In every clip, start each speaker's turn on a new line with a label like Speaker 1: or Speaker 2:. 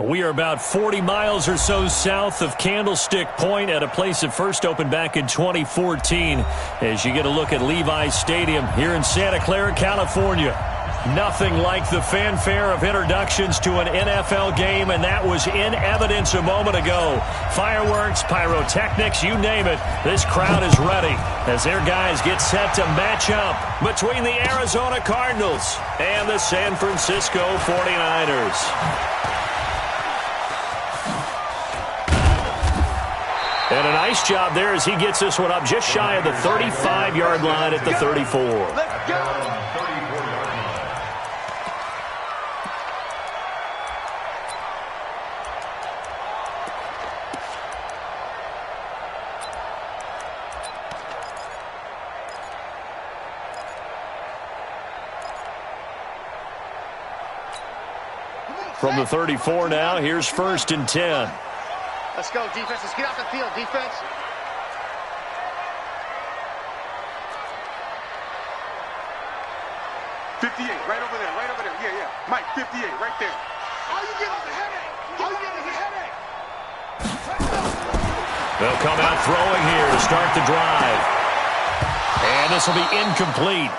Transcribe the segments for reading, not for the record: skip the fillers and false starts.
Speaker 1: We are about 40 miles or so south of Candlestick Point at a place that first opened back in 2014 as you get a look at Levi's Stadium here in Santa Clara, California. Nothing like the fanfare of introductions to an NFL game, and that was in evidence a moment ago. Fireworks, pyrotechnics, you name it. This crowd is ready as their guys get set to match up between the Arizona Cardinals and the San Francisco 49ers. And a nice job there as he gets this one up just shy of the 35-yard line at the 34.
Speaker 2: Let's go.
Speaker 1: From the 34 now, here's 1st and 10.
Speaker 2: Let's go, defense. Let's get off the field, defense.
Speaker 3: Right over there. Yeah. Mike, 58, right there. All you get is a headache.
Speaker 1: They'll come out throwing here to start the drive. And this will be incomplete.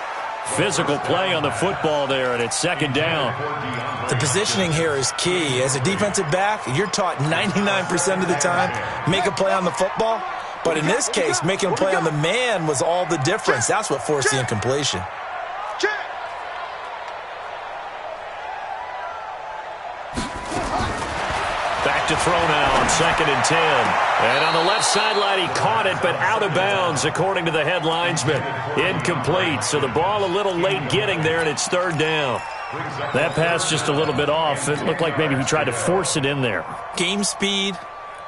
Speaker 1: Physical play on the football there, and it's 2nd down.
Speaker 4: The positioning here is key. As a defensive back, you're taught 99% of the time, make a play on the football. But in this case, making a play on the man was all the difference. That's what forced the incompletion.
Speaker 1: Back to throw now on 2nd and 10. And on the left sideline, he caught it, but out of bounds, according to the head linesman. Incomplete, so the ball a little late getting there, and it's 3rd down. That pass just a little bit off. It looked like maybe he tried to force it in there.
Speaker 4: Game speed,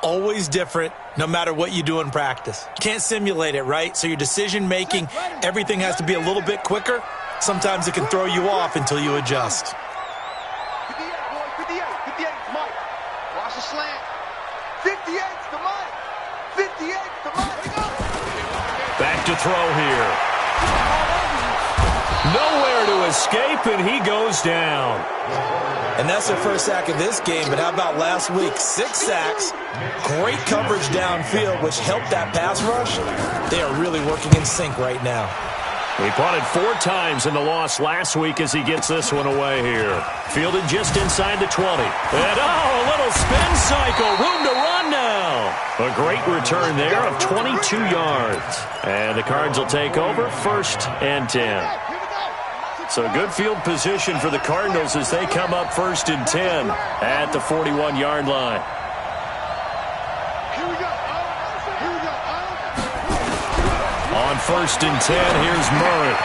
Speaker 4: always different, no matter what you do in practice. You can't simulate it, right? So your decision-making, everything has to be a little bit quicker. Sometimes it can throw you off until you adjust.
Speaker 2: 58, Mike. Watch the slant. 58 to Mike. 58 to Mike.
Speaker 1: Back to throw here. Nowhere to escape, and he goes down.
Speaker 4: And that's their first sack of this game, but how about last week? 6 sacks, great coverage downfield, which helped that pass rush. They are really working in sync right now.
Speaker 1: He punted 4 times in the loss last week as he gets this one away here. Fielded just inside the 20. And, a little spin cycle. Room to run now. A great return there of 22 yards. And the Cards will take over 1st and 10. So good field position for the Cardinals as they come up 1st and 10 at the 41-yard line. On 1st and 10, here's Murray.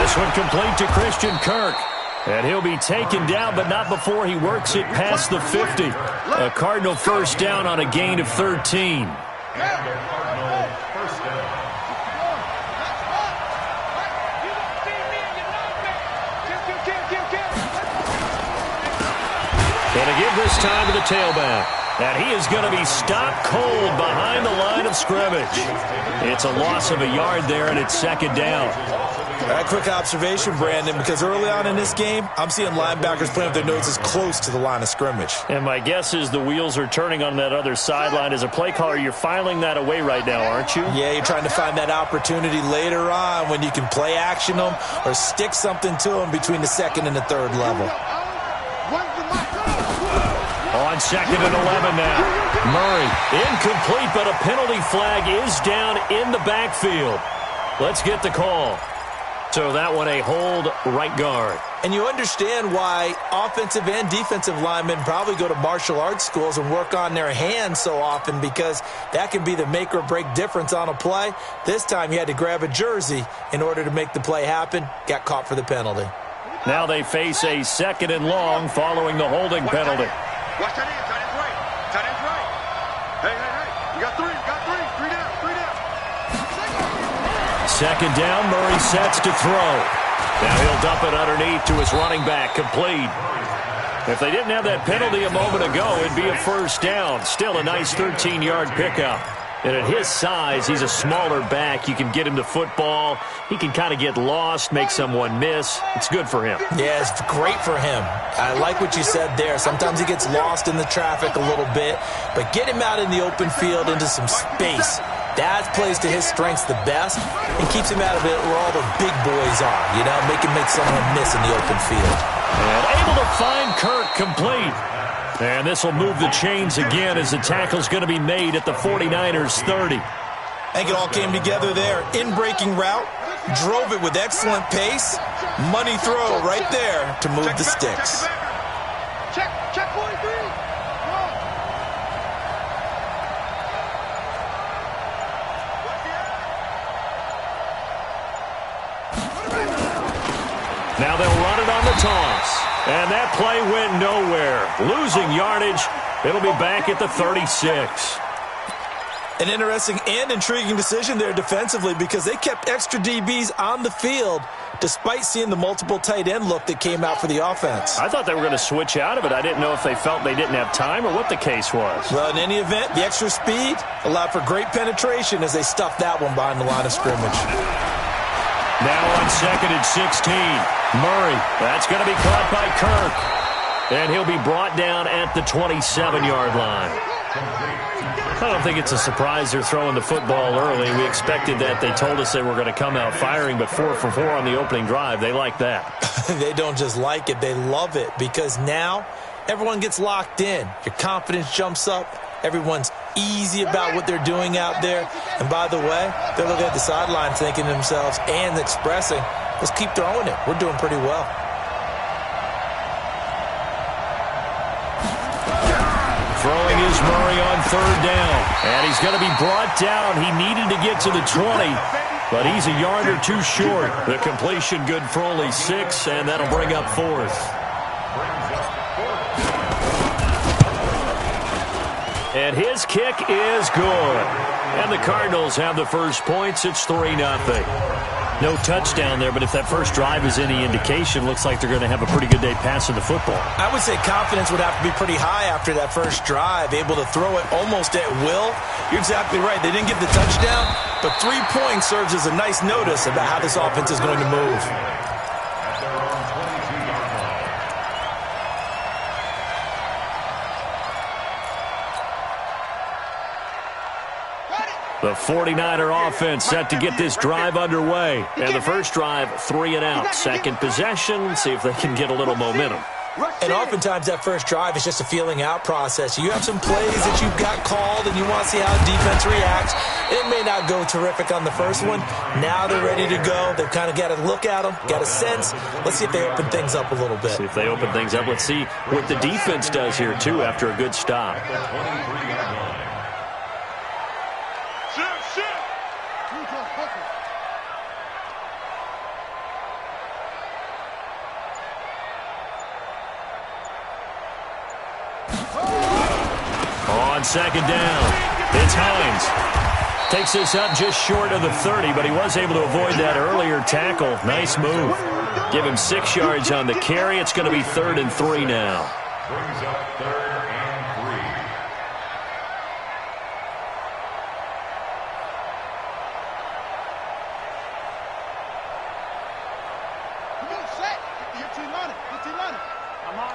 Speaker 1: This one complete to Christian Kirk. And he'll be taken down, but not before he works it past the 50. A Cardinal 1st down on a gain of 13. Gonna give this time to the tailback. And he is going to be stopped cold behind the line of scrimmage. It's a loss of a yard there, and it's 2nd down.
Speaker 4: A quick observation, Brandon, because early on in this game, I'm seeing linebackers playing with their noses close to the line of scrimmage.
Speaker 1: And my guess is the wheels are turning on that other sideline. As a play caller, you're filing that away right now, aren't you?
Speaker 4: Yeah, you're trying to find that opportunity later on when you can play action them or stick something to them between the 2nd and the 3rd level.
Speaker 1: On 2nd and 11 now. Murray, incomplete, but a penalty flag is down in the backfield. Let's get the call. So that one a hold right guard.
Speaker 4: And you understand why offensive and defensive linemen probably go to martial arts schools and work on their hands so often, because that can be the make or break difference on a play. This time he had to grab a jersey in order to make the play happen. Got caught for the penalty.
Speaker 1: Now they face a 2nd and long following the holding penalty.
Speaker 3: Watch that end. Tight end's right. Tight end's right. Hey. You got 3. Three down.
Speaker 1: 2nd down. Murray sets to throw. Now he'll dump it underneath to his running back. Complete. If they didn't have that penalty a moment ago, it'd be a 1st down. Still a nice 13-yard pickup. And at his size, he's a smaller back. You can get him to football. He can kind of get lost, make someone miss. It's good for him.
Speaker 4: Yeah, it's great for him. I like what you said there. Sometimes he gets lost in the traffic a little bit, but get him out in the open field into some space. That plays to his strengths the best and keeps him out of it where all the big boys are, you know, make someone miss in the open field.
Speaker 1: And able to find Kirk complete. And this will move the chains again as the tackle's going to be made at the 49ers 30.
Speaker 4: I think it all came together there. In-breaking route, drove it with excellent pace. Money throw right there to move the sticks.
Speaker 2: Check 43.
Speaker 1: Now they'll run it on the toss. And that play went nowhere. Losing yardage. It'll be back at the 36.
Speaker 4: An interesting and intriguing decision there defensively because they kept extra DBs on the field despite seeing the multiple tight end look that came out for the offense.
Speaker 1: I thought they were going to switch out of it. I didn't know if they felt they didn't have time or what the case was.
Speaker 4: Well, in any event, the extra speed allowed for great penetration as they stuffed that one behind the line of scrimmage.
Speaker 1: Now on 2nd and 16. Murray. That's going to be caught by Kirk. And he'll be brought down at the 27-yard line. I don't think it's a surprise they're throwing the football early. We expected that. They told us they were going to come out firing, but 4 for 4 on the opening drive. They like that.
Speaker 4: They don't just like it. They love it because now everyone gets locked in. Your confidence jumps up. Everyone's easy about what they're doing out there. And by the way, they're looking at the sideline thinking to themselves and expressing, let's keep throwing it. We're doing pretty well.
Speaker 1: Throwing is Murray on 3rd down. And he's going to be brought down. He needed to get to the 20, but he's a yard or two short. The completion good for only 6, and that'll bring up 4th. And his kick is good. And the Cardinals have the first points. It's 3-0. No touchdown there, but if that first drive is any indication, looks like they're going to have a pretty good day passing the football.
Speaker 4: I would say confidence would have to be pretty high after that first drive, able to throw it almost at will. You're exactly right. They didn't get the touchdown, but 3 points serves as a nice notice about how this offense is going to move.
Speaker 1: The 49er offense set to get this drive underway. And the first drive, 3 and out. Second possession, see if they can get a little momentum.
Speaker 4: And oftentimes that first drive is just a feeling out process. You have some plays that you've got called and you want to see how the defense reacts. It may not go terrific on the first one. Now they're ready to go. They've kind of got to look at them, got a sense. Let's see if they open things up a little bit.
Speaker 1: See if they open things up. Let's see what the defense does here, too, after a good stop. On 2nd down, it's Hines. Takes this up just short of the 30, but he was able to avoid that earlier tackle. Nice move. Give him 6 yards on the carry. It's going to be 3rd and 3 now.
Speaker 3: Brings up 3rd and 3.
Speaker 2: Come on, set. Get to line it. I'm on.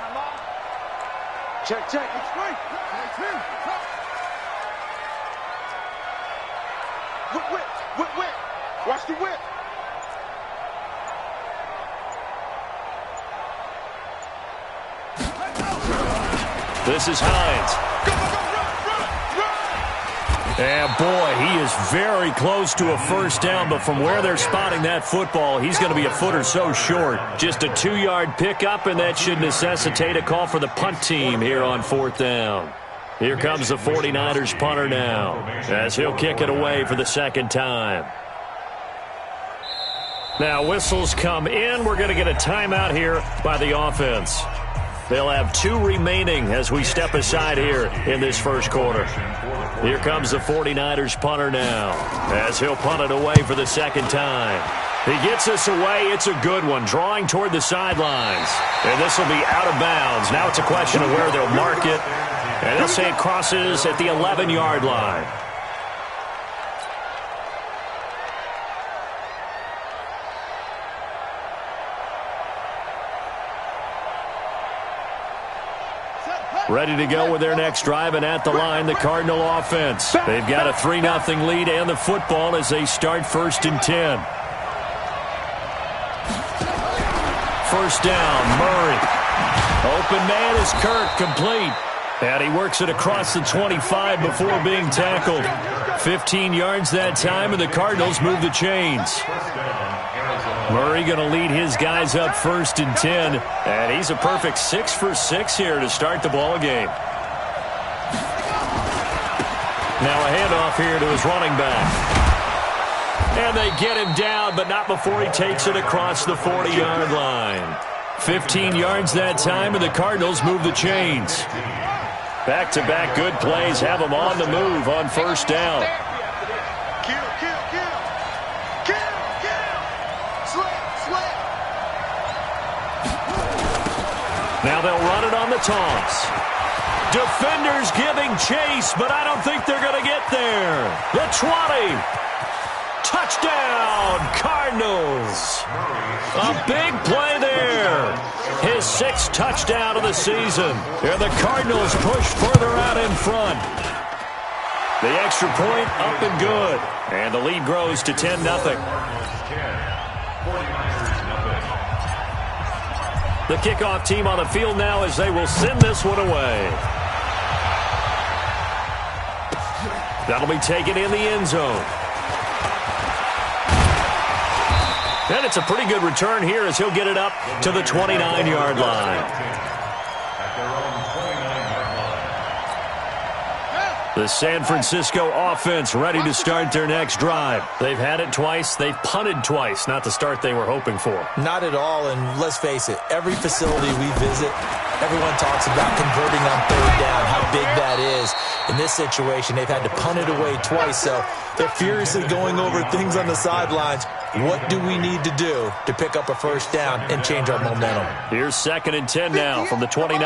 Speaker 2: Check. It's great. Whip. Watch the whip.
Speaker 1: This is Hines. And boy, he is very close to a first down, but from where they're spotting that football, he's going to be a foot or so short. Just a 2-yard pickup, and that should necessitate a call for the punt team here on 4th down. Here comes the 49ers punter now, as he'll kick it away for the second time. Now whistles come in. We're going to get a timeout here by the offense. They'll have 2 remaining as we step aside here in this first quarter. Here comes the 49ers punter now, as he'll punt it away for the second time. He gets this away. It's a good one, drawing toward the sidelines. And this will be out of bounds. Now it's a question of where they'll mark it. And they'll say it crosses at the 11-yard line. Ready to go with their next drive, and at the line, the Cardinal offense. They've got a 3-0 lead and the football as they start 1st and 10. First down, Murray. Open man is Kirk, complete. And he works it across the 25 before being tackled. 15 yards that time, and the Cardinals move the chains. Murray going to lead his guys up 1st and 10, and he's a perfect 6 for 6 here to start the ball game. Now a handoff here to his running back. And they get him down, but not before he takes it across the 40-yard line. 15 yards that time, and the Cardinals move the chains. Back-to-back good plays have them on the move on 1st down. Now they'll run it on the toss. Defenders giving chase, but I don't think they're going to get there. The 20. Touchdown, Cardinals. A big play there. His 6th touchdown of the season. And the Cardinals push further out in front. The extra point up and good. And the lead grows to 10-0. The kickoff team on the field now as they will send this one away. That'll be taken in the end zone. And it's a pretty good return here as he'll get it up to the 29-yard line. The San Francisco offense ready to start their next drive. They've had it twice. They've punted twice. Not the start they were hoping for.
Speaker 4: Not at all, and let's face it, every facility we visit, everyone talks about converting on 3rd down, how big that is. In this situation, they've had to punt it away twice, so they're furiously going over things on the sidelines. What do we need to do to pick up a 1st down and change our momentum?
Speaker 1: Here's 2nd and 10 now from the 29.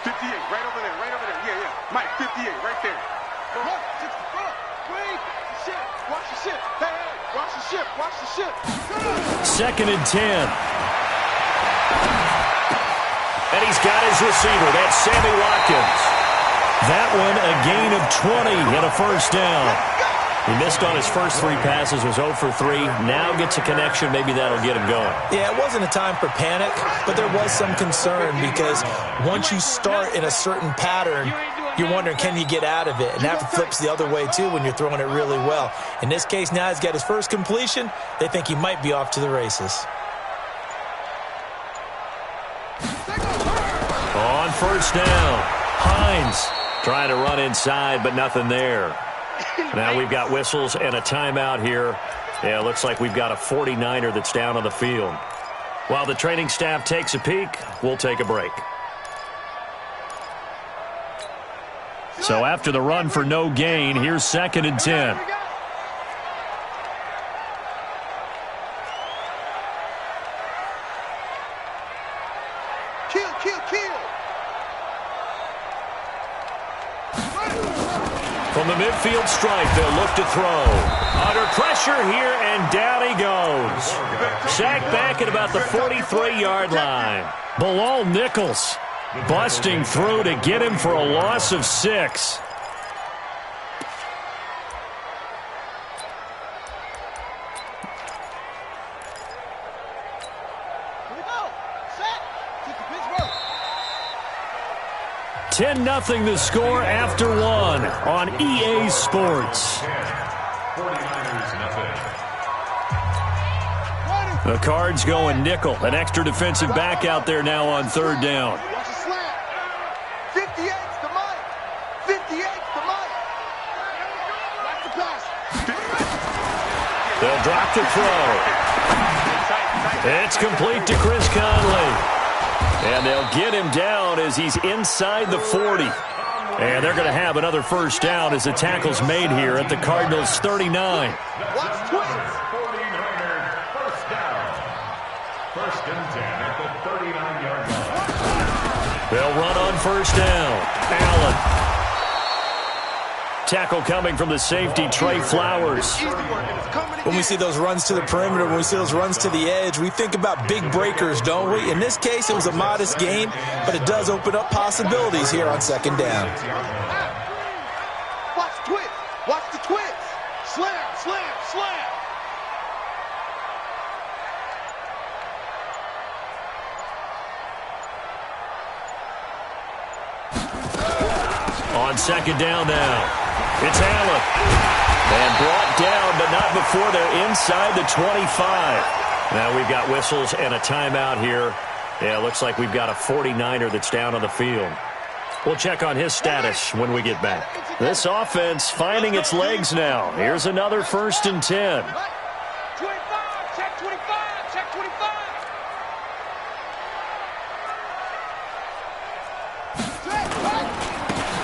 Speaker 3: 58, right over there, right over there. Yeah, yeah. Mike, 58, right there. Watch the ship. Hey, watch the ship. Watch the ship.
Speaker 1: 2nd and 10. And he's got his receiver. That's Sammy Watkins. That one a gain of 20 and a 1st down. He missed on his first 3 passes, was 0 for 3. Now gets a connection. Maybe that'll get him going.
Speaker 4: Yeah, it wasn't a time for panic, but there was some concern because once you start in a certain pattern, you're wondering, can you get out of it? And that flips the other way, too, when you're throwing it really well. In this case, now he's got his first completion. They think he might be off to the races.
Speaker 1: On 1st down, Hines trying to run inside, but nothing there. Now we've got whistles and a timeout here. Yeah, it looks like we've got a 49er that's down on the field. While the training staff takes a peek, we'll take a break. So after the run for no gain, here's 2nd and 10. From the midfield stripe, they'll look to throw. Under pressure here, and down he goes. Sacked back at about the 43-yard line. Bilal Nichols busting through to get him for a loss of 6.
Speaker 2: Here we go. Set. Kick the Pittsburgh.
Speaker 1: 10-0 the score after 1 on EA Sports. The Cards going nickel. An extra defensive back out there now on 3rd down.
Speaker 2: Watch the slant. 58's the Mike. 58's the Mike. Watch the pass.
Speaker 1: They'll drop the throw. It's complete to Chris Conley. And they'll get him down as he's inside the 40. And they're going to have another 1st down as the tackle's made here at the Cardinals' 39.
Speaker 2: Watch twins.
Speaker 5: 49ers, 1st down. 1st and 10 at the 39-yard line.
Speaker 1: They'll run on 1st down. Allen. Tackle coming from the safety, Trey Flowers.
Speaker 4: When we see those runs to the perimeter, when we see those runs to the edge, we think about big breakers, don't we? In this case, it was a modest gain, but it does open up possibilities here on second down.
Speaker 2: Watch the twist. Watch the twist. Slam, slam, slam.
Speaker 1: On second down now, it's Allen. And brought down, but not before they're inside the 25. Now we've got whistles and a timeout here. Yeah, it looks like we've got a 49er that's down on the field. We'll check on his status when we get back. This offense finding its legs now. Here's another 1st and 10.
Speaker 2: 25, check 25, check 25.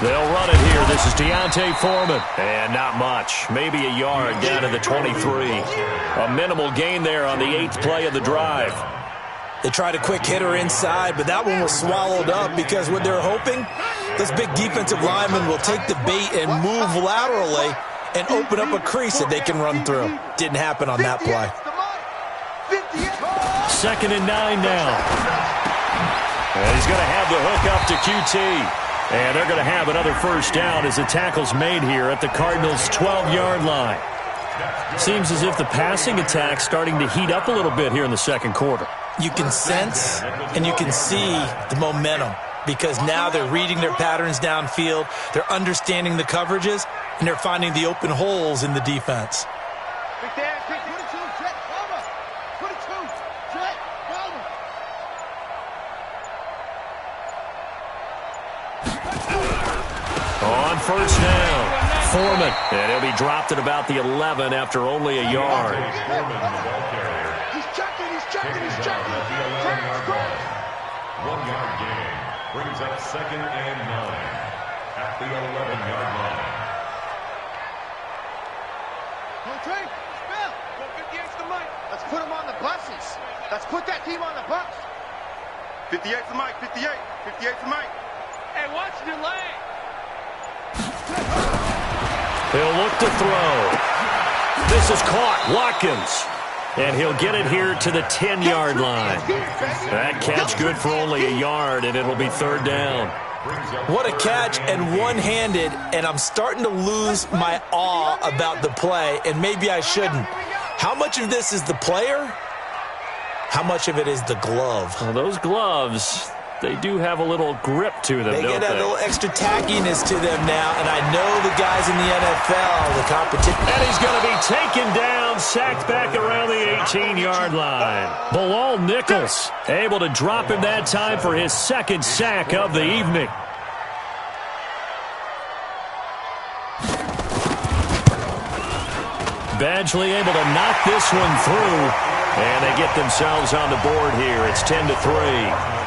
Speaker 1: They'll run it here. This is Deontay Foreman. And not much. Maybe a yard down to the 23. A minimal gain there on the 8th play of the drive.
Speaker 4: They tried a quick hitter inside, but that one was swallowed up because what they're hoping, this big defensive lineman will take the bait and move laterally and open up a crease that they can run through. Didn't happen on that play.
Speaker 1: 2nd and 9 now. And he's going to have the hook up to QT. And they're going to have another 1st down as the tackle's made here at the Cardinals' 12-yard line. Seems as if the passing attack's starting to heat up a little bit here in the second quarter.
Speaker 4: You can sense and you can see the momentum because now they're reading their patterns downfield, they're understanding the coverages, and they're finding the open holes in the defense.
Speaker 1: On 1st down, Foreman. And he'll be dropped at about the 11 after only a yard.
Speaker 2: He's checking, he's checking, he's checking.
Speaker 5: 1-yard gain brings up 2nd and 9 at the 11-yard line.
Speaker 2: Okay, Bill, go 58's the mic. Let's put him on the buses. Let's put that team on the bus.
Speaker 3: 58 for Mike, 58. 58 for Mike.
Speaker 2: Hey, watch your leg.
Speaker 1: He'll look to throw. This is caught. Watkins. And he'll get it here to the 10-yard line. That catch good for only a yard, and it'll be 3rd down.
Speaker 4: What a catch and one-handed, and I'm starting to lose my awe about the play, and maybe I shouldn't. How much of this is the player? How much of it is the glove?
Speaker 1: Well, those gloves, they do have a little grip to them,
Speaker 4: They
Speaker 1: don't
Speaker 4: get a
Speaker 1: they?
Speaker 4: little extra tackiness to them now, and I know the guys in the NFL, the competition.
Speaker 1: And he's going to be taken down, sacked back around the 18-yard line. Bilal Nichols able to drop him that time for his 2nd sack of the evening. Badgley able to knock this one through, and they get themselves on the board here. It's 10-3.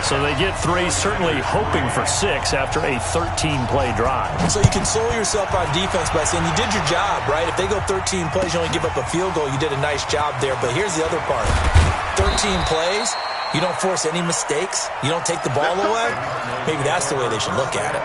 Speaker 1: So they get 3, certainly hoping for 6 after a 13-play drive.
Speaker 4: So you console yourself on defense by saying you did your job, right? If they go 13 plays, you only give up a field goal, you did a nice job there. But here's the other part. 13 plays, you don't force any mistakes, you don't take the ball away. Maybe that's the way they should look at it.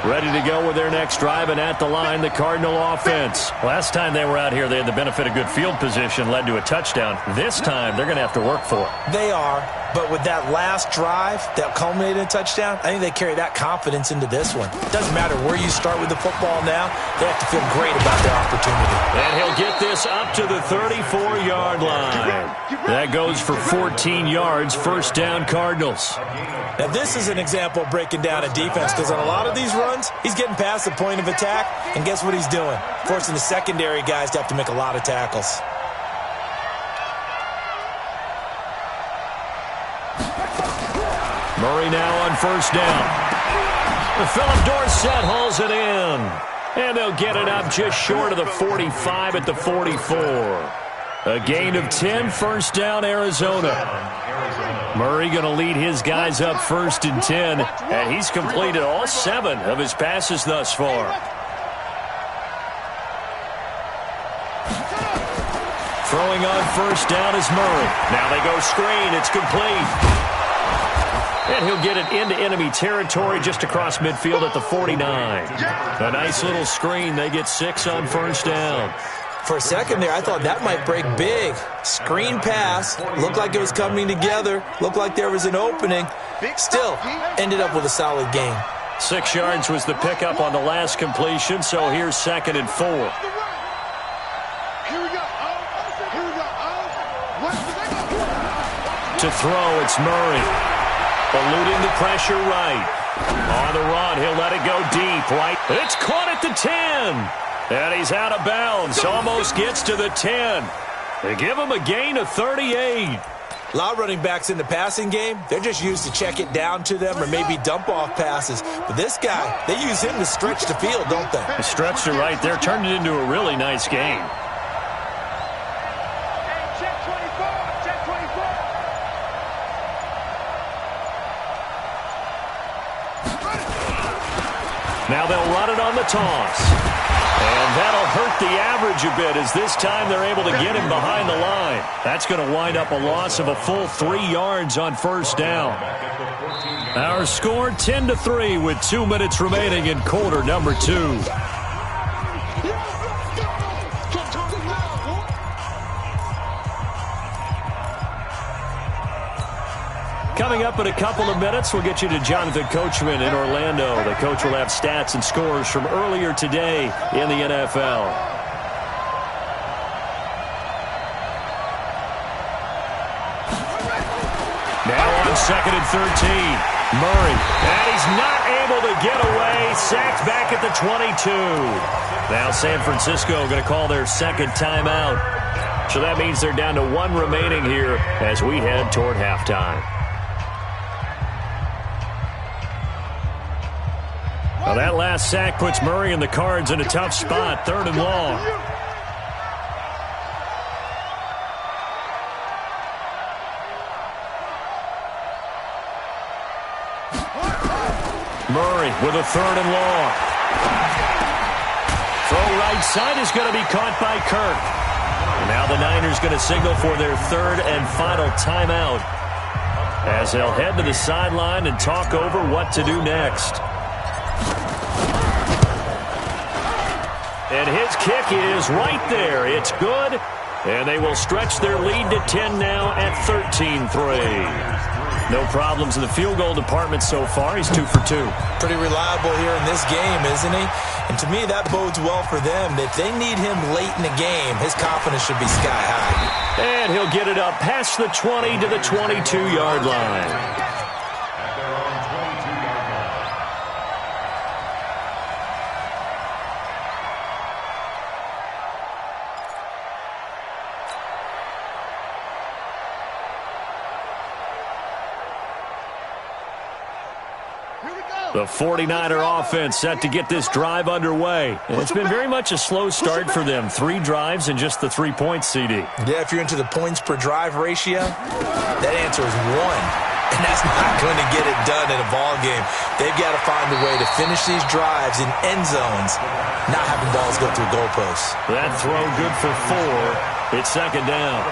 Speaker 1: Ready to go with their next drive, and at the line, the Cardinal offense. Last time they were out here, they had the benefit of good field position, led to a touchdown. This time, they're going to have to work for it.
Speaker 4: They are, but with that last drive that culminated in a touchdown, I think they carry that confidence into this one. Doesn't matter where you start with the football now, they have to feel great about their opportunity.
Speaker 1: And he'll get this up to the 34-yard line. That goes for 14 yards, 1st down Cardinals.
Speaker 4: Now, this is an example of breaking down a defense because on a lot of these runs, he's getting past the point of attack, and guess what he's doing? Forcing the secondary guys to have to make a lot of tackles.
Speaker 1: Murray now on 1st down. Philip Dorsett hauls it in. And they'll get it up just short of the 45 at the 44. A gain of 10, 1st down Arizona. Murray going to lead his guys up 1st and 10, and he's completed all 7 of his passes thus far. Throwing on 1st down is Murray. Now they go screen. It's complete. And he'll get it into enemy territory just across midfield at the 49. A nice little screen. They get 6 on first down.
Speaker 4: For a second there, I thought that might break big. Screen pass. Looked like it was coming together. Looked like there was an opening. Still, ended up with a solid gain.
Speaker 1: 6 yards was the pickup on the last completion, so here's 2nd and 4.
Speaker 2: Here we go. Here we go.
Speaker 1: To throw, it's Murray. Eluding the pressure right. On the run, he'll let it go deep, right? It's caught at the 10. And he's out of bounds. Almost gets to the 10. They give him a gain of 38.
Speaker 4: A lot of running backs in the passing game, they're just used to check it down to them or maybe dump off passes. But this guy, they use him to stretch the field, don't they?
Speaker 1: He stretched it right there, turned it into a really nice game.
Speaker 2: Check 24. Check 24.
Speaker 1: Now they'll run it on the toss. And that'll hurt the average a bit as this time they're able to get him behind the line. That's going to wind up a loss of a full 3 yards on first down. Our score 10-3 with 2 minutes remaining in quarter number 2. Coming up in a couple of minutes, we'll get you to Jonathan Coachman in Orlando. The coach will have stats and scores from earlier today in the NFL. Now on 2nd and 13. Murray. And he's not able to get away. Sacked back at the 22. Now San Francisco going to call their 2nd timeout. So that means they're down to 1 remaining here as we head toward halftime. Well, that last sack puts Murray and the Cards in a tough spot, 3rd and long. Murray with a 3rd and long. Throw right side is going to be caught by Kirk. And now the Niners going to signal for their 3rd and final timeout as they'll head to the sideline and talk over what to do next. And his kick is right there. It's good. And they will stretch their lead to 10 now at 13-3. No problems in the field goal department so far. He's 2 for 2.
Speaker 4: Pretty reliable here in this game, isn't he? And to me, that bodes well for them. If they need him late in the game, his confidence should be sky high.
Speaker 1: And he'll get it up past the 20 to the 22-yard line. The 49er offense set to get this drive underway. And it's been very much a slow start for them. 3 drives and just the 3 points, CD.
Speaker 4: Yeah, if you're into the points per drive ratio, that answer is 1. And that's not going to get it done in a ball game. They've got to find a way to finish these drives in end zones, not having balls go through goalposts.
Speaker 1: That throw good for 4. It's 2nd down.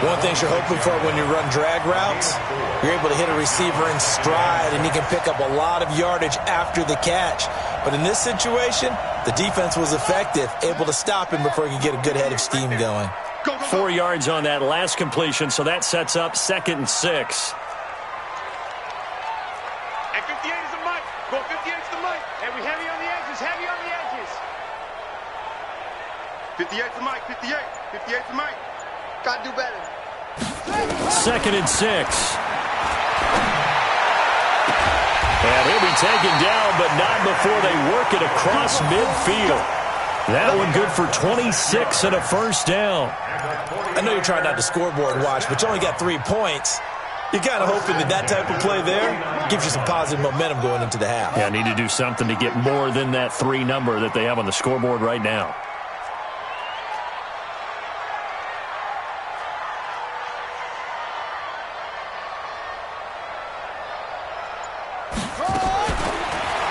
Speaker 4: One thing you're hoping for when you run drag routes, you're able to hit a receiver in stride, and he can pick up a lot of yardage after the catch. But in this situation, the defense was effective, able to stop him before he could get a good head of steam going.
Speaker 1: 4 yards on that last completion, so that sets up 2nd and 6.
Speaker 3: And 58 is the mic. Go 58 is the mic. And we heavy on the edges, heavy on the edges. 58 is the mic, 58. 58 is the mic.
Speaker 2: Got to do better.
Speaker 1: 2nd and 6. And he'll be taken down, but not before they work it across midfield. That one good for 26 and a first down.
Speaker 4: I know you're trying not to scoreboard watch, but you only got 3 points. You're kind of hoping that type of play there gives you some positive momentum going into the half.
Speaker 1: Yeah, need to do something to get more than that 3 number that they have on the scoreboard right now.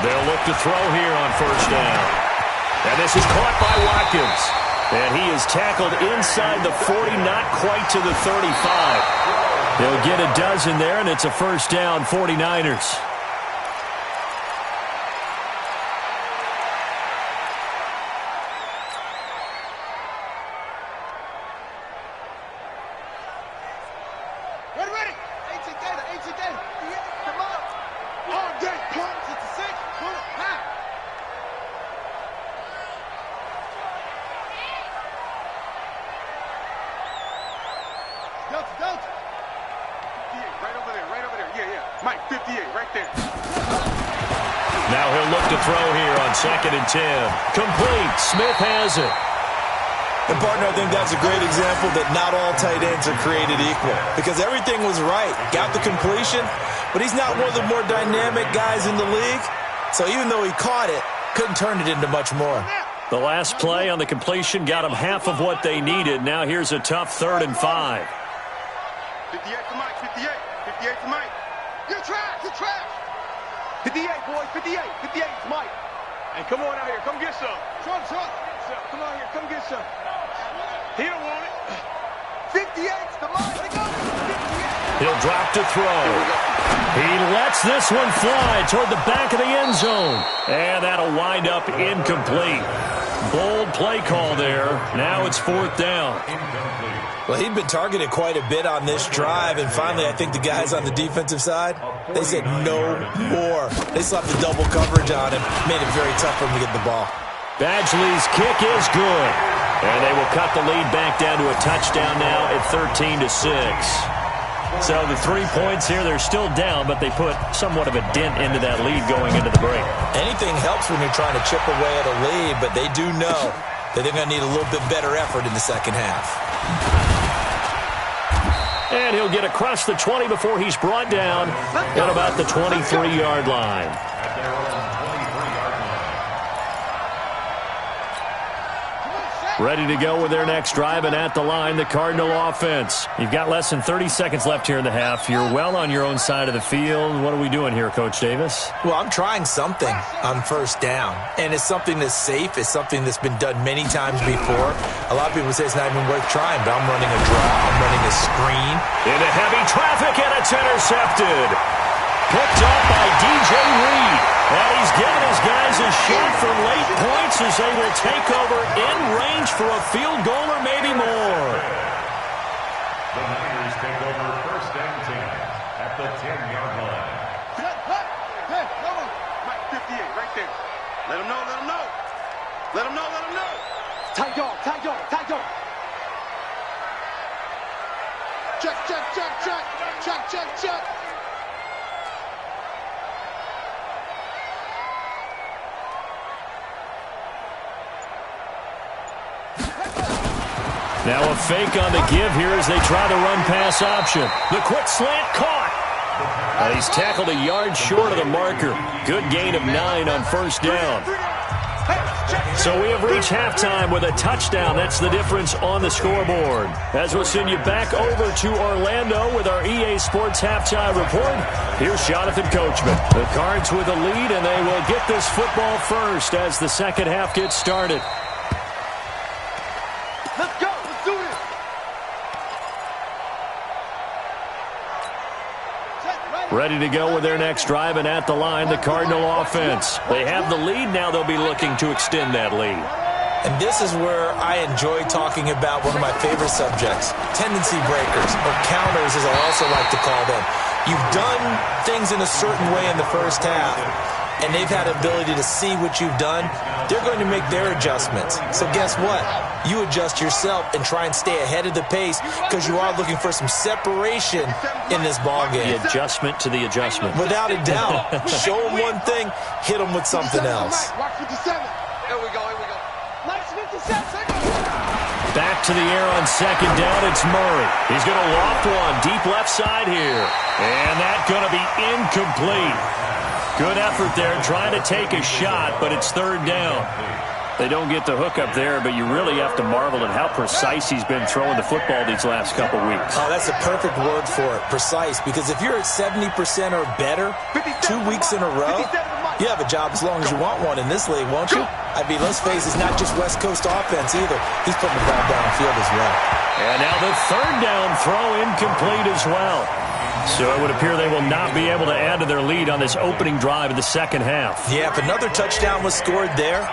Speaker 1: They'll look to throw here on first down. And this is caught by Watkins. And he is tackled inside the 40, not quite to the 35. He'll get a dozen there, and it's a first down, 49ers.
Speaker 2: Now he'll look to throw here on 2nd and 10. Complete. Smith has it.
Speaker 4: And, partner, I think that's a great example that not all tight ends are created equal because everything was right. Got the completion, but he's not one of the more dynamic guys in the league. So even though he caught it, couldn't turn it into much more.
Speaker 1: The last play on the completion got them half of what they needed. Now here's a tough 3rd and 5.
Speaker 3: 58 to Mike, 58. 58 to Mike. You're trash, you're trash. 58, boys, 58. 58 to Mike. Hey, come on out here. Come get some. Come on here. Come get some. He don't want it. 58's the Mike. Let go. 58.
Speaker 1: He'll drop to throw. He lets this one fly toward the back of the end zone. And that'll wind up incomplete. Bold play call there. Now it's 4th down.
Speaker 4: Well, he'd been targeted quite a bit on this drive, and finally I think the guys on the defensive side, they said no more. They slapped the double coverage on him, made it very tough for him to get the ball.
Speaker 1: Badgley's kick is good. And they will cut the lead back down to a touchdown now at 13-6. So the 3 points here, they're still down, but they put somewhat of a dent into that lead going into the break.
Speaker 4: Anything helps when you're trying to chip away at a lead, but they do know that they're going to need a little bit better effort in the second half.
Speaker 1: And he'll get across the 20 before he's brought down at about the 23-yard line. Ready to go with their next drive, and at the line, the Cardinal offense. You've got less than 30 seconds left here in the half. You're well on your own side of the field. What are we doing here, Coach Davis?
Speaker 4: Well, I'm trying something on 1st down, and it's something that's safe. It's something that's been done many times before. A lot of people say it's not even worth trying, but I'm running a draw. I'm running a screen.
Speaker 1: Into heavy traffic, and it's intercepted. Picked up by DJ Reed. And he's giving his guys a shot for late points as they will take over in range for a field goal or maybe more.
Speaker 5: The Niners take over 1st and 10 at the 10-yard line.
Speaker 3: Hey, come on. Mike, 58, right there. Let him know, let him know. Let him know, let him know. Tight dog, tight dog, tight dog. Check, check, check, check. Check, check, check.
Speaker 1: Now a fake on the give here as they try the run-pass option. The quick slant caught. And he's tackled a yard short of the marker. Good gain of 9 on 1st down. So we have reached halftime with a touchdown. That's the difference on the scoreboard. As we'll send you back over to Orlando with our EA Sports Halftime Report, here's Jonathan Coachman. The Cards with the lead, and they will get this football first as the second half gets started.
Speaker 3: Let's go. Let's do this.
Speaker 1: Ready to go with their next drive, and at the line, the Cardinal offense. They have the lead. Now they'll be looking to extend that lead.
Speaker 4: And this is where I enjoy talking about one of my favorite subjects, tendency breakers, or counters as I also like to call them. You've done things in a certain way in the first half, and they've had ability to see what you've done. They're going to make their adjustments. So guess what? You adjust yourself and try and stay ahead of the pace because you are looking for some separation in this ballgame.
Speaker 1: The adjustment to the adjustment.
Speaker 4: Without a doubt. Show them one thing, hit them with something else.
Speaker 3: Watch 57. Here we go, here we go. Nice 57.
Speaker 1: Back to the air on 2nd down. It's Murray. He's going to loft one deep left side here. And that's going to be incomplete. Good effort there, trying to take a shot, but it's 3rd down. They don't get the hook up there, but you really have to marvel at how precise he's been throwing the football these last couple weeks.
Speaker 4: Oh, that's a perfect word for it, precise, because if you're at 70% or better 2 weeks in a row, You have a job as long as you want one in this league, won't you? I mean, let's face it, it's not just West Coast offense either. He's putting the ball downfield as well.
Speaker 1: And now the third down throw incomplete as well. So it would appear they will not be able to add to their lead on this opening drive of the second half.
Speaker 4: Yeah, if another touchdown was scored there,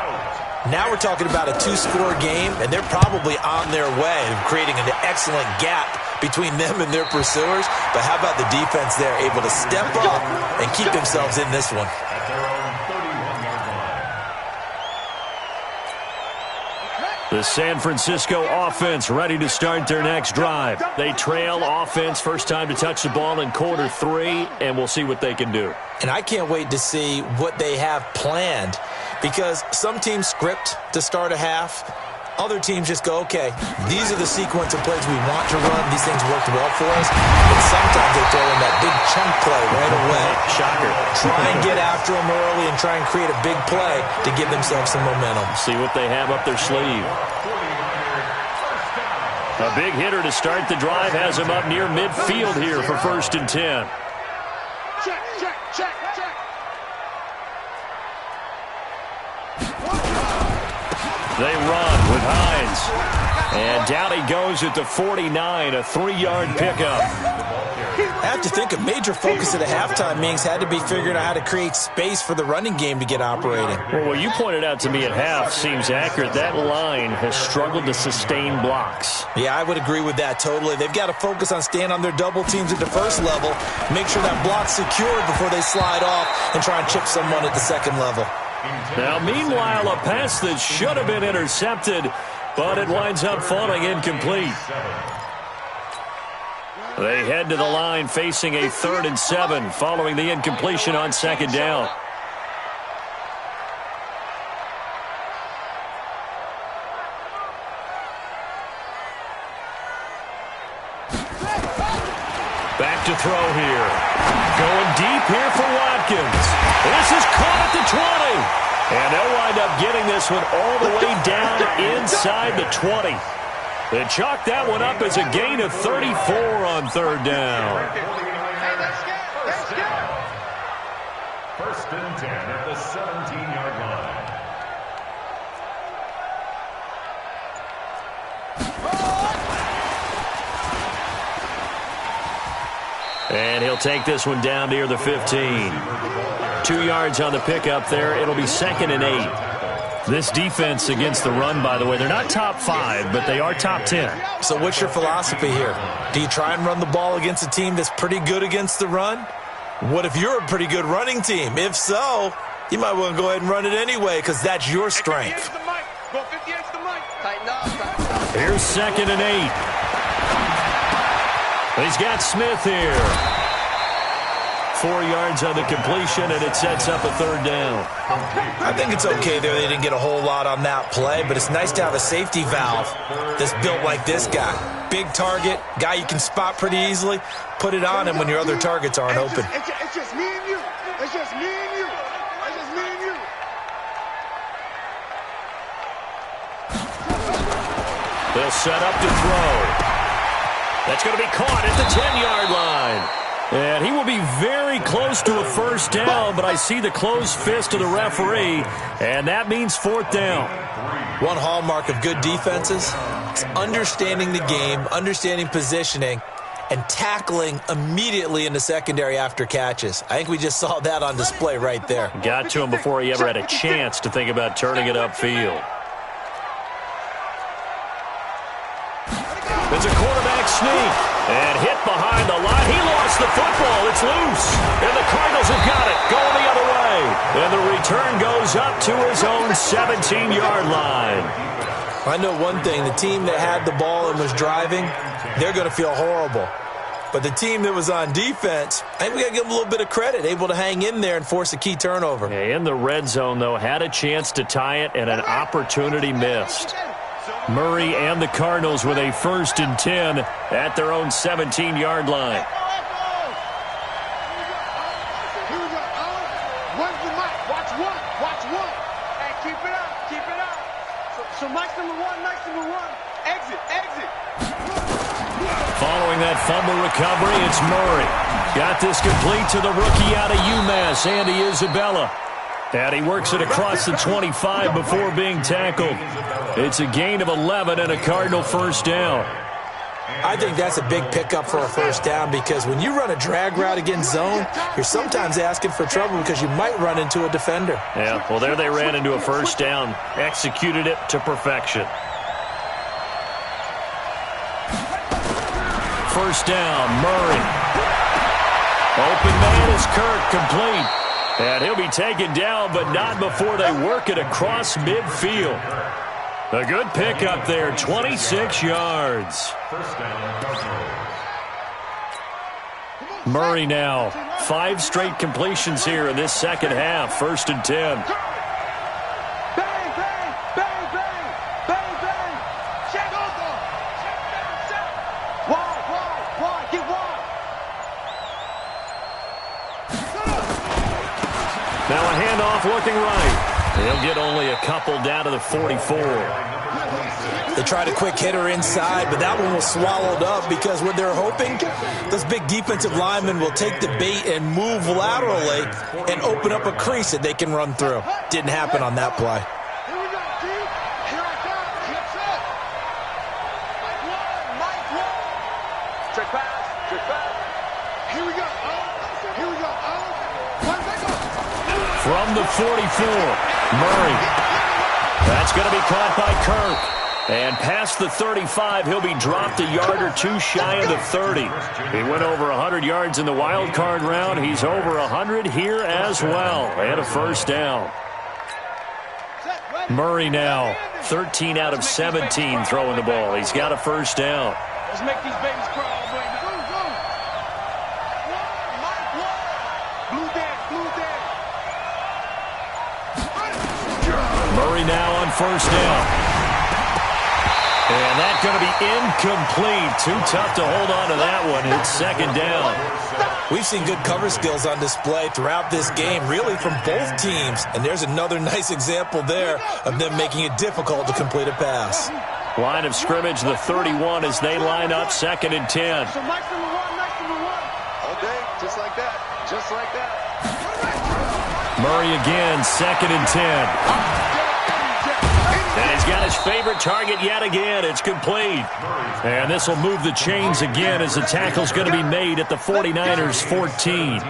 Speaker 4: now we're talking about a two-score game, and they're probably on their way of creating an excellent gap between them and their pursuers. But how about the defense there, able to step up and keep themselves in this one?
Speaker 5: At their own 31-yard line.
Speaker 1: The San Francisco offense ready to start their next drive. They trail offense, first time to touch the ball in quarter 3, and we'll see what they can do.
Speaker 4: And I can't wait to see what they have planned, because some teams script to start a half. Other teams just go, okay, these are the sequence of plays we want to run. These things worked well for us. But sometimes they throw in that big chunk play right away.
Speaker 1: Shocker.
Speaker 4: Try and get after them early and try and create a big play to give themselves some momentum.
Speaker 1: See what they have up their sleeve. A big hitter to start the drive has him up near midfield here for 1st and 10.
Speaker 2: Check, check, check, check.
Speaker 1: They run with Hines. And down he goes at the 49, a 3-yard pickup.
Speaker 4: I have to think a major focus at a halftime meetings had to be figuring out how to create space for the running game to get operating.
Speaker 1: Well, what you pointed out to me at half seems accurate. That line has struggled to sustain blocks.
Speaker 4: Yeah, I would agree with that totally. They've got to focus on staying on their double teams at the first level, make sure that block's secured before they slide off and try and chip someone at the second level.
Speaker 1: Now, meanwhile, a pass that should have been intercepted, but it winds up falling incomplete. They head to the line facing a 3rd and 7 following the incompletion on 2nd down. Back to throw here. Going deep here for Watkins. This is caught at the 20. And they'll wind up getting this one all the way down inside the 20. They chalk that one up as a gain of 34 on 3rd down.
Speaker 5: First and 10 at the 17-yard line.
Speaker 1: And he'll take this one down near the 15. 2 yards on the pickup there. It'll be 2nd and 8. This defense against the run, by the way, they're not top 5, but they are top 10.
Speaker 4: So what's your philosophy here? Do you try and run the ball against a team that's pretty good against the run? What if you're a pretty good running team? If so, you might want to go ahead and run it anyway because that's your strength.
Speaker 1: Here's 2nd and 8. He's got Smith here. 4 yards on the completion, and it sets up a 3rd down.
Speaker 4: I think it's okay there. They didn't get a whole lot on that play, but it's nice to have a safety valve that's built like this guy. Big target, guy you can spot pretty easily. Put it on him when your other targets aren't open.
Speaker 2: It's just me and you. It's just me and you. It's just me and you.
Speaker 1: They'll set up to throw. That's going to be caught at the 10-yard line. And he will be very close to a 1st down, but I see the closed fist of the referee, and that means 4th down.
Speaker 4: One hallmark of good defenses is understanding the game, understanding positioning, and tackling immediately in the secondary after catches. I think we just saw that on display right there.
Speaker 1: Got to him before he ever had a chance to think about turning it upfield. It's a quarterback sneak. And hit behind the line. He lost the football. It's loose. And the Cardinals have got it. Going the other way. And the return goes up to his own 17-yard line.
Speaker 4: I know one thing. The team that had the ball and was driving, they're going to feel horrible. But the team that was on defense, I think we got to give them a little bit of credit. Able to hang in there and force a key turnover.
Speaker 1: In the red zone, though, had a chance to tie it and an opportunity missed. Murray and the Cardinals with a 1st and 10 at their own 17-yard line.
Speaker 2: Where's the mic? Watch one. Watch one. Hey, keep it up. Keep it up. So Mike's number one. Exit.
Speaker 1: Following that fumble recovery, it's Murray. Got this complete to the rookie out of UMass, Andy Isabella. And he works it across the 25 before being tackled. It's a gain of 11 and a Cardinal first down.
Speaker 4: I think that's a big pickup for a first down because when you run a drag route against zone, you're sometimes asking for trouble because you might run into a defender.
Speaker 1: Yeah, well, there they ran into a first down. Executed it to perfection. First down, Murray. Open man is Kirk, complete. And he'll be taken down, but not before they work it across midfield. A good pickup there, 26 yards. Murray now, 5 straight completions here in this second half, 1st and 10.
Speaker 2: Bang, bang, bang, bang, bang, bang. Check on them. Check. Wide, get wide.
Speaker 1: Now a handoff looking right. He'll get only a couple down to the 44.
Speaker 4: They tried a quick hitter inside, but that one was swallowed up because what they're hoping, those big defensive linemen will take the bait and move laterally and open up a crease that they can run through. Didn't happen on that play.
Speaker 2: Here we go, G. Here I come. Get set. Mike one. Check pass. Here we go. Here we go.
Speaker 1: From the 44, Murray. That's going to be caught by Kirk. And past the 35, he'll be dropped a yard or two shy of the 30. He went over 100 yards in the wild card round. He's over 100 here as well. And a first down. Murray now, 13 out of 17 throwing the ball. He's got a first down.
Speaker 2: Let's make these babies cry all the way now.
Speaker 1: Murray now on first down. And that's going to be incomplete. Too tough to hold on to that one. It's second down.
Speaker 4: We've seen good cover skills on display throughout this game, really from both teams. And there's another nice example there of them making it difficult to complete a pass.
Speaker 1: Line of scrimmage, the 31 as they line up, 2nd and 10.
Speaker 2: So Mike number one.
Speaker 3: All day, just like that.
Speaker 1: Murray again, 2nd and 10. And he's got his favorite target yet again. It's complete. And this will move the chains again as the tackle's going to be made at the 49ers 14.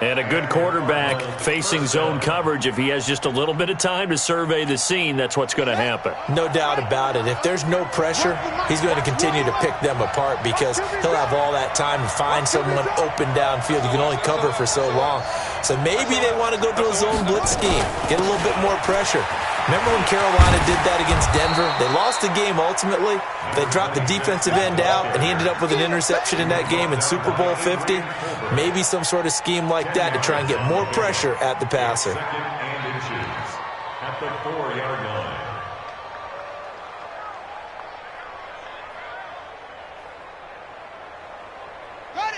Speaker 1: And a good quarterback facing zone coverage. If he has just a little bit of time to survey the scene, that's what's going to happen.
Speaker 4: No doubt about it. If there's no pressure, he's going to continue to pick them apart because he'll have all that time to find someone open downfield. You can only cover for so long. So maybe they want to go to a zone blitz scheme, get a little bit more pressure. Remember when Carolina did that against Denver? They lost the game ultimately. They dropped the defensive end out, and he ended up with an interception in that game in Super Bowl 50. Maybe some sort of scheme like that to try and get more pressure at the passer.
Speaker 5: At the 4-yard line.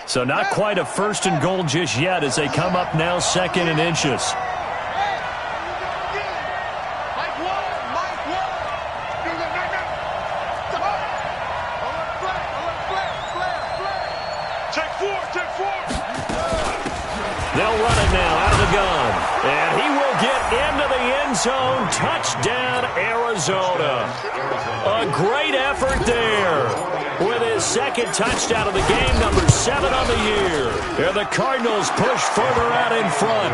Speaker 1: So not quite a 1st and goal just yet as they come up now 2nd and inches. They'll run it now out of the gun. And he will get into the end zone. Touchdown, Arizona. A great effort there with his 2nd touchdown of the game, number 7 on the year. And the Cardinals push further out in front.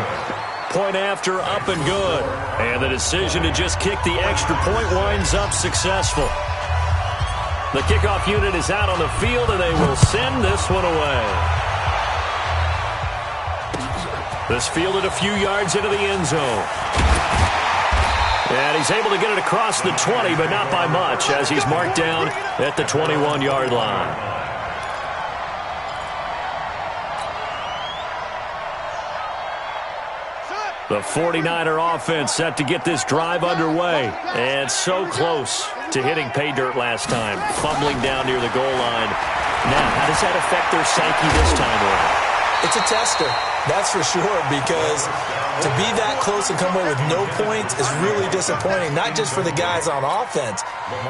Speaker 1: Point after, up and good. And the decision to just kick the extra point winds up successful. The kickoff unit is out on the field, and they will send this one away. This fielded a few yards into the end zone. And he's able to get it across the 20, but not by much, as he's marked down at the 21-yard line. The 49er offense set to get this drive underway. And so close to hitting pay dirt last time, fumbling down near the goal line. Now, how does that affect their psyche this time around?
Speaker 4: It's a tester, that's for sure, because to be that close and come away with no points is really disappointing, not just for the guys on offense,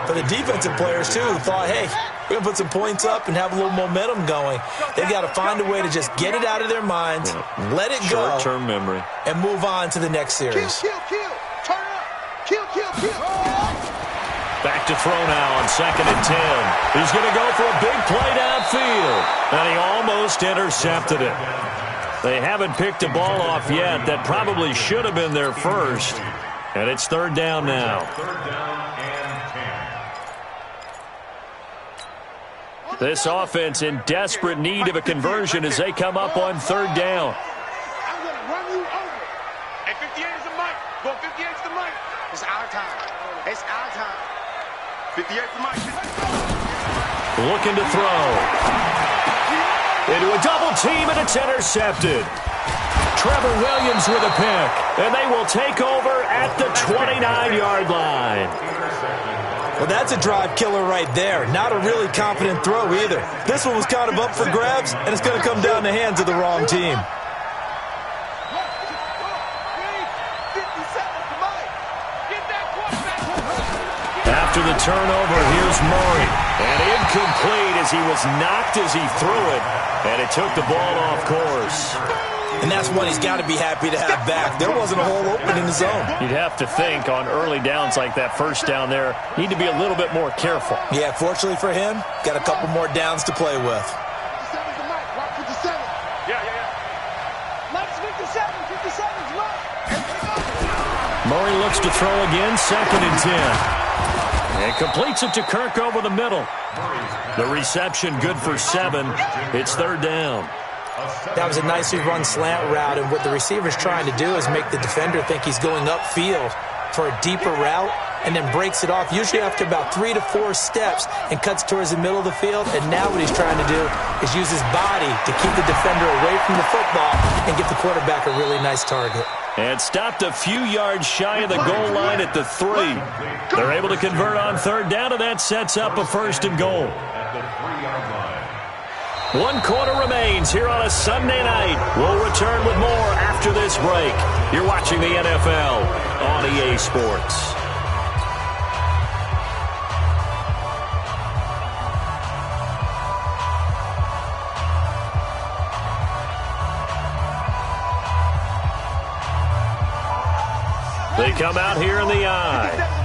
Speaker 4: but the defensive players, too, who thought, hey, we're going to put some points up and have a little momentum going. They've got to find a way to just get it out of their minds, let it go,
Speaker 1: short-term memory,
Speaker 4: and move on to the next series.
Speaker 2: Kill. Turn up. Kill.
Speaker 1: Back to throw now on 2nd and 10. He's going to go for a big play downfield, and he almost intercepted it. They haven't picked a ball off yet. That probably should have been their first, and it's 3rd down now.
Speaker 5: 3rd down and 10.
Speaker 1: This offense in desperate need of a conversion as they come up on 3rd down.
Speaker 2: I'm going to run you over.
Speaker 3: Hey, 58 is the mic. Go 58 is the mic.
Speaker 2: It's our time. It's our time.
Speaker 3: 58 is the mic.
Speaker 1: Looking to throw. Into a double team, and it's intercepted. Trevor Williams with a pick, and they will take over at the 29-yard line.
Speaker 4: Well, that's a drive killer right there. Not a really confident throw either. This one was kind of up for grabs, and it's going to come down the hands of the wrong team.
Speaker 1: After the turnover, here's Murray. And incomplete as he was knocked as he threw it. And it took the ball off course.
Speaker 4: And that's one he's got to be happy to have back. There wasn't a hole open in the zone.
Speaker 1: You'd have to think on early downs like that first down there, need to be a little bit more careful.
Speaker 4: Yeah, fortunately for him, got a couple more downs to play with.
Speaker 2: 57's the mic. Rock 57.
Speaker 3: Yeah.
Speaker 2: Mike's 57. 57's Mike.
Speaker 1: Murray looks to throw again, 2nd and 10. And completes it to Kirk over the middle. The reception good for 7. It's 3rd down.
Speaker 4: That was a nicely run slant route, and what the receiver's trying to do is make the defender think he's going upfield for a deeper route and then breaks it off, usually after about 3 to 4 steps, and cuts towards the middle of the field. And now what he's trying to do is use his body to keep the defender away from the football and give the quarterback a really nice target.
Speaker 1: And stopped a few yards shy of the goal line at the 3. They're able to convert on 3rd down, and that sets up a 1st and goal.
Speaker 5: At the 3-yard line.
Speaker 1: 1 quarter remains here on a Sunday night. We'll return with more after this break. You're watching the NFL on EA Sports. They come out here in the eye.